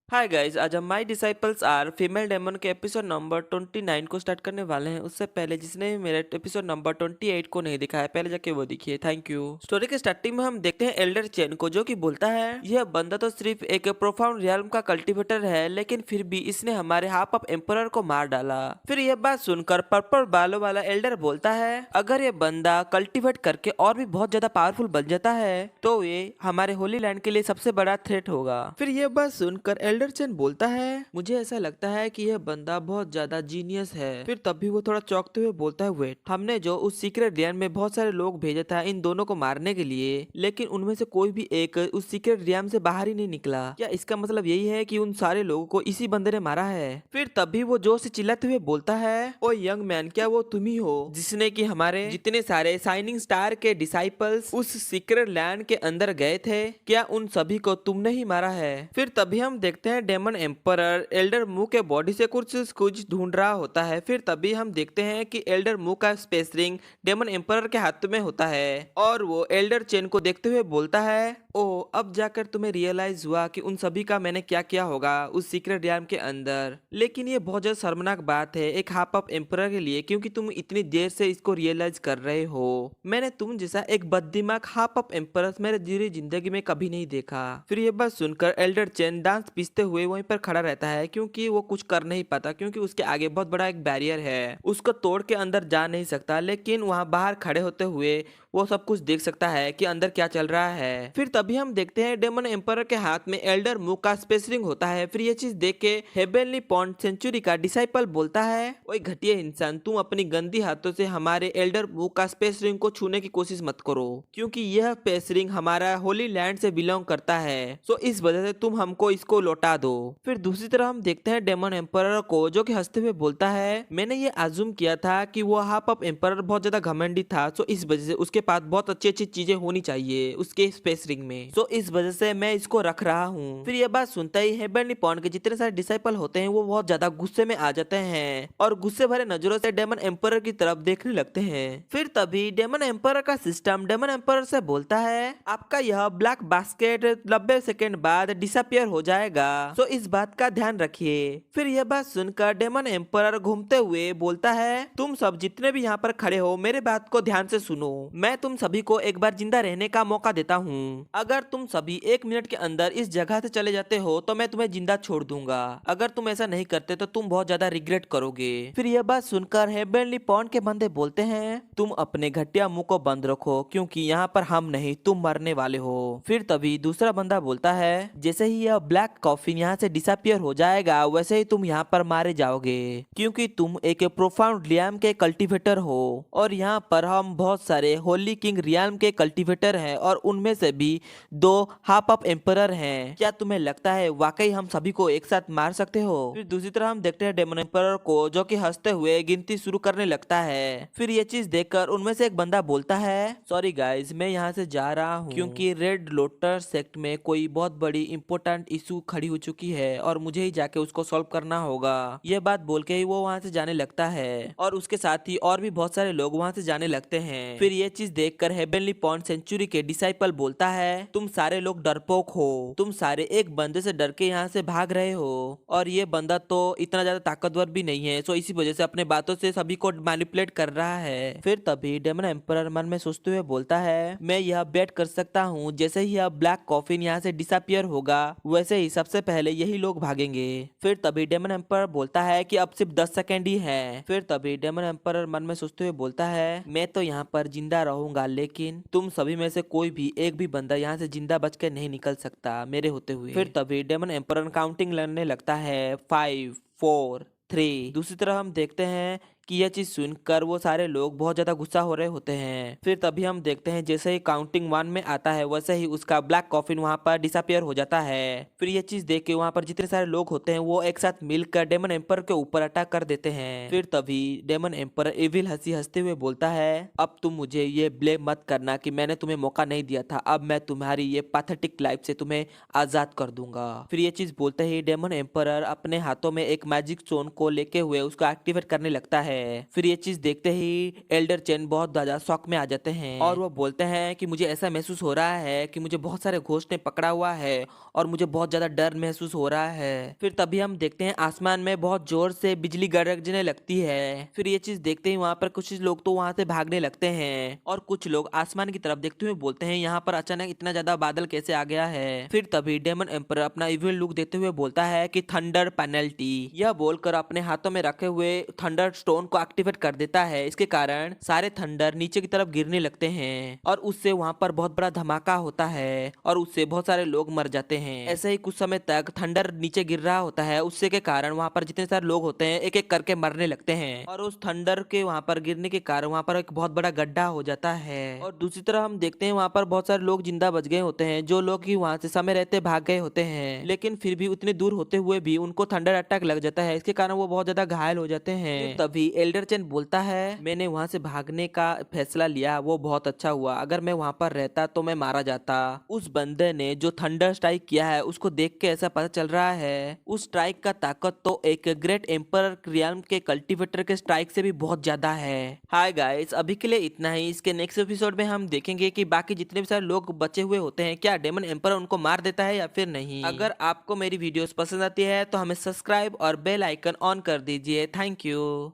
हाय guys, आज हम my disciples are female demon के एपिसोड नंबर 29 को स्टार्ट करने वाले हैं। उससे पहले जिसने भी मेरे एपिसोड नंबर 28 को नहीं देखा है, पहले जाके वो देखिए। Thank you. स्टोरी के स्टार्टिंग में हम देखते हैं एल्डर चेन को, जो कि बोलता है यह बंदा तो सिर्फ एक प्रोफाउंड रियल्म का कल्टीवेटर है, लेकिन फिर भी इसने हमारे हाफ ऑफ एम्परर को मार डाला। फिर यह बात सुनकर पर्पल बालों वाला एल्डर बोलता है अगर ये बंदा कल्टीवेट करके और भी बहुत ज्यादा पावरफुल बन जाता है तो ये हमारे होली लैंड के लिए सबसे बड़ा थ्रेट होगा। फिर यह बात सुनकर एल्डर चेन बोलता है मुझे ऐसा लगता है कि यह बंदा बहुत ज्यादा जीनियस है। फिर तभी वो थोड़ा चौंकते हुए बोलता है वेट, हमने जो उस सीक्रेट रियान में बहुत सारे लोग भेजा था इन दोनों को मारने के लिए, लेकिन उनमें से कोई भी एक उस सीक्रेट रियान से बाहर ही नहीं निकला। क्या इसका मतलब यही है कि उन सारे लोगों को इसी बंदे ने मारा है? फिर तभी वो जोर से चिल्लाते हुए बोलता है ओ यंग मैन, क्या वो तुम ही हो जिसने कि हमारे जितने सारे शाइनिंग स्टार के डिसाइपल्स उस सीक्रेट लैंड के अंदर गए थे? क्या उन सभी को तुमने ही मारा है? फिर तभी हम देखते हैं डेमन एम्परर एल्डर मू के बॉडी से कुछ ढूंढ रहा होता है। फिर तभी हम देखते हैं कि एल्डर मू का स्पेस रिंग डेमन एम्परर के हाथ में होता है और वो एल्डर चेन को देखते हुए बोलता है ओ अब जाकर तुम्हें रियलाइज हुआ कि उन सभी का मैंने क्या किया होगा उस सीक्रेट रियाम के अंदर। लेकिन ये बहुत ज्यादा शर्मनाक बात है एक हाफ ऑफ एम्परर के लिए, क्योंकि तुम इतनी देर से इसको रियलाइज कर रहे हो। मैंने तुम जैसा एक बददिमाग हाफ ऑफ एम्परर मेरे पूरी जिंदगी में कभी नहीं देखा। फिर ये बात सुनकर एल्डर चेन डांस पीसते हुए वहीं पर खड़ा रहता है, क्योंकि वो कुछ कर नहीं पाता, क्योंकि उसके आगे बहुत बड़ा एक बैरियर है, उसको तोड़ के अंदर जा नहीं सकता। लेकिन वहां बाहर खड़े होते हुए वो सब कुछ देख सकता है कि अंदर क्या चल रहा है। फिर तभी हम देखते हैं डेमन एम्परर के हाथ में एल्डर मू का स्पेस रिंग होता है। फिर ये चीज देख के हेवेनली पॉन्ड सेंचुरी का डिसाइपल बोलता है ओए घटिया इंसान, तुम अपनी गंदी हाथों से हमारे एल्डर मू का स्पेस रिंग को छूने की कोशिश मत करो, क्योंकि यह स्पेस रिंग हमारा होली लैंड से बिलोंग करता है। सो इस वजह से तुम हमको इसको लौटा दो। फिर दूसरी तरफ हम देखते हैं डेमन एम्परर को, जो कि हंसते हुए बोलता है मैंने ये आजुम किया था कि वो हाफ ऑफ एम्परर बहुत ज्यादा घमंडी था, सो इस वजह से उसके पास बहुत अच्छी अच्छी चीजें होनी चाहिए उसके स्पेस रिंग में, सो इस वजह से मैं इसको रख रहा हूँ। फिर ये बात सुनता ही हेवेनली पॉन्ड के जितने सारे डिसाइपल होते हैं वो बहुत ज्यादा गुस्से में आ जाते हैं और गुस्से भरे नजरों से डेमन एम्परर की तरफ देखने लगते हैं। फिर तभी डेमन एम्परर का सिस्टम डेमन एम्परर से बोलता है आपका यह ब्लैक बास्केट 90 सेकेंड बाद डिसअपियर हो जाएगा, सो इस बात का ध्यान रखिए। फिर यह बात सुनकर डेमन एम्परर घूमते हुए बोलता है तुम सब जितने भी यहाँ पर खड़े हो मेरे बात को ध्यान से सुनो, मैं तुम सभी को एक बार जिंदा रहने का मौका देता हूँ। अगर तुम सभी 1 मिनट के अंदर इस जगह से चले जाते हो तो मैं तुम्हें जिंदा छोड़ दूंगा, अगर तुम ऐसा नहीं करते तो तुम बहुत ज्यादा रिग्रेट करोगे। फिर यह बात सुनकर हेवेनली पॉन्ड के बंदे बोलते हैं तुम अपने घटिया मुंह को बंद रखो, क्योंकि यहाँ पर हम नहीं तुम मरने वाले हो। फिर तभी दूसरा बंदा बोलता है जैसे ही यह ब्लैक कॉफिन यहाँ से डिसअपियर हो जाएगा वैसे ही तुम यहाँ पर मारे जाओगे, क्योंकि तुम एक प्रोफाउंड रियाम के कल्टीवेटर हो और यहाँ पर हम बहुत सारे होली किंग रियाम के कल्टीवेटर हैं और उनमें से भी 2 हाफ ऑफ एम्परर हैं। क्या तुम्हें लगता है वाकई हम सभी को एक साथ मार सकते हो? फिर दूसरी तरफ हम देखते हैं डेमन एम्परर को, जो कि हंसते हुए गिनती शुरू करने लगता है। फिर ये चीज देखकर उनमें से एक बंदा बोलता है सॉरी गाइज, मैं यहाँ से जा रहा हूँ, क्योंकि रेड लोटस सेक्ट में कोई बहुत बड़ी इंपॉर्टेंट इशू खड़ी हो चुकी है और मुझे ही जाके उसको सॉल्व करना होगा। यह बात बोल के ही वो वहाँ से जाने लगता है और उसके साथ ही और भी बहुत सारे लोग वहाँ से जाने लगते हैं। फिर ये चीज देखकर हेवेनली पॉन्ड सेंचुरी के डिसाइपल बोलता है तुम सारे लोग डरपोक हो, तुम सारे एक बंदे से डर के यहाँ से भाग रहे हो और ये बंदा तो इतना ज्यादा ताकतवर भी नहीं है, सो इसी वजह से अपने बातों से सभी को मैनिपुलेट कर रहा है। फिर तभी डेमन एम्परर मन में सोचते हुए बोलता है मैं यह बेट कर सकता हूँ जैसे ही यह ब्लैक कॉफिन यहाँ से डिसअपियर होगा वैसे ही सबसे पहले यही लोग भागेंगे। फिर तभी डेमन एम्परर बोलता है कि अब सिर्फ 10 सेकेंड ही है। फिर तभी डेमन एम्परर मन में सोचते हुए बोलता है मैं तो यहाँ पर जिंदा रहूंगा, लेकिन तुम सभी में से कोई भी एक भी बंदा यहाँ से जिंदा बच के नहीं निकल सकता मेरे होते हुए। फिर तभी डेमन एम्परर काउंटिंग लेने लगता है 5 4 3। दूसरी तरफ हम देखते हैं कि यह चीज सुनकर वो सारे लोग बहुत ज्यादा गुस्सा हो रहे होते हैं। फिर तभी हम देखते हैं जैसे ही काउंटिंग 1 में आता है वैसे ही उसका ब्लैक कॉफिन वहां पर डिसअपियर हो जाता है। फिर ये चीज देख के वहां पर जितने सारे लोग होते हैं वो एक साथ मिलकर डेमन एम्पर के ऊपर अटैक कर देते हैं। फिर तभी डेमन एम्पर एविल हंसी हंसते हुए बोलता है अब तुम मुझे ये ब्लेम मत करना कि मैंने तुम्हें मौका नहीं दिया था, अब मैं तुम्हारी ये पैथेटिक लाइफ से तुम्हें आजाद कर दूंगा। फिर ये चीज बोलते ही डेमन एम्पर अपने हाथों में एक मैजिक स्टोन को लेके हुए उसको एक्टिवेट करने लगता है है। फिर ये चीज देखते ही एल्डर चेन बहुत ज्यादा शॉक में आ जाते हैं और वो बोलते हैं कि मुझे ऐसा महसूस हो रहा है कि मुझे बहुत सारे घोस्ट ने पकड़ा हुआ है और मुझे बहुत ज्यादा डर महसूस हो रहा है। फिर तभी हम देखते हैं आसमान में बहुत जोर से बिजली गरजने लगती है। फिर ये चीज देखते ही वहां पर कुछ लोग तो वहां से भागने लगते हैं और कुछ लोग आसमान की तरफ देखते हुए बोलते हैं यहाँ पर अचानक इतना ज्यादा बादल कैसे आ गया है। फिर तभी डेमन एम्पर अपना इविल लुक देते हुए बोलता है कि थंडर पेनल्टी, यह बोलकर अपने हाथों में रखे हुए थंडर स्टोन को एक्टिवेट कर देता है। इसके कारण सारे थंडर नीचे की तरफ गिरने लगते हैं और उससे वहां पर बहुत बड़ा धमाका होता है और उससे बहुत सारे लोग मर जाते हैं। ऐसे ही कुछ समय तक थंडर नीचे गिर रहा होता है, उससे के कारण वहां पर जितने सारे लोग होते हैं एक एक करके मरने लगते हैं और उस थंडर के वहां पर गिरने के कारण वहां पर एक बहुत बड़ा गड्ढा हो जाता है। और दूसरी तरफ हम देखते हैं वहां पर बहुत सारे लोग जिंदा बच गए होते हैं, जो लोग की वहां से समय रहते भाग गए होते हैं, लेकिन फिर भी उतने दूर होते हुए भी उनको थंडर अटैक लग जाता है। इसके कारण वो बहुत ज्यादा घायल हो जाते हैं। तभी एल्डर चेन बोलता है मैंने वहां से भागने का फैसला लिया, वो बहुत अच्छा हुआ। अगर मैं वहां पर रहता तो मैं मारा जाता। उस बंदे ने जो थंडर स्ट्राइक किया है उसको देख के ऐसा पता चल रहा है उस स्ट्राइक का ताकत तो एक ग्रेट एम्पर रियल्म के कल्टीवेटर के स्ट्राइक से भी बहुत ज्यादा है। हाय गाइस, अभी के लिए इतना ही। इसके नेक्स्ट एपिसोड में हम देखेंगे कि बाकी जितने भी सारे लोग बचे हुए होते हैं क्या डेमन एम्पर उनको मार देता है या फिर नहीं। अगर आपको मेरी वीडियोस पसंद आती है तो हमें सब्सक्राइब और बेल आइकन ऑन कर दीजिए। Thank you.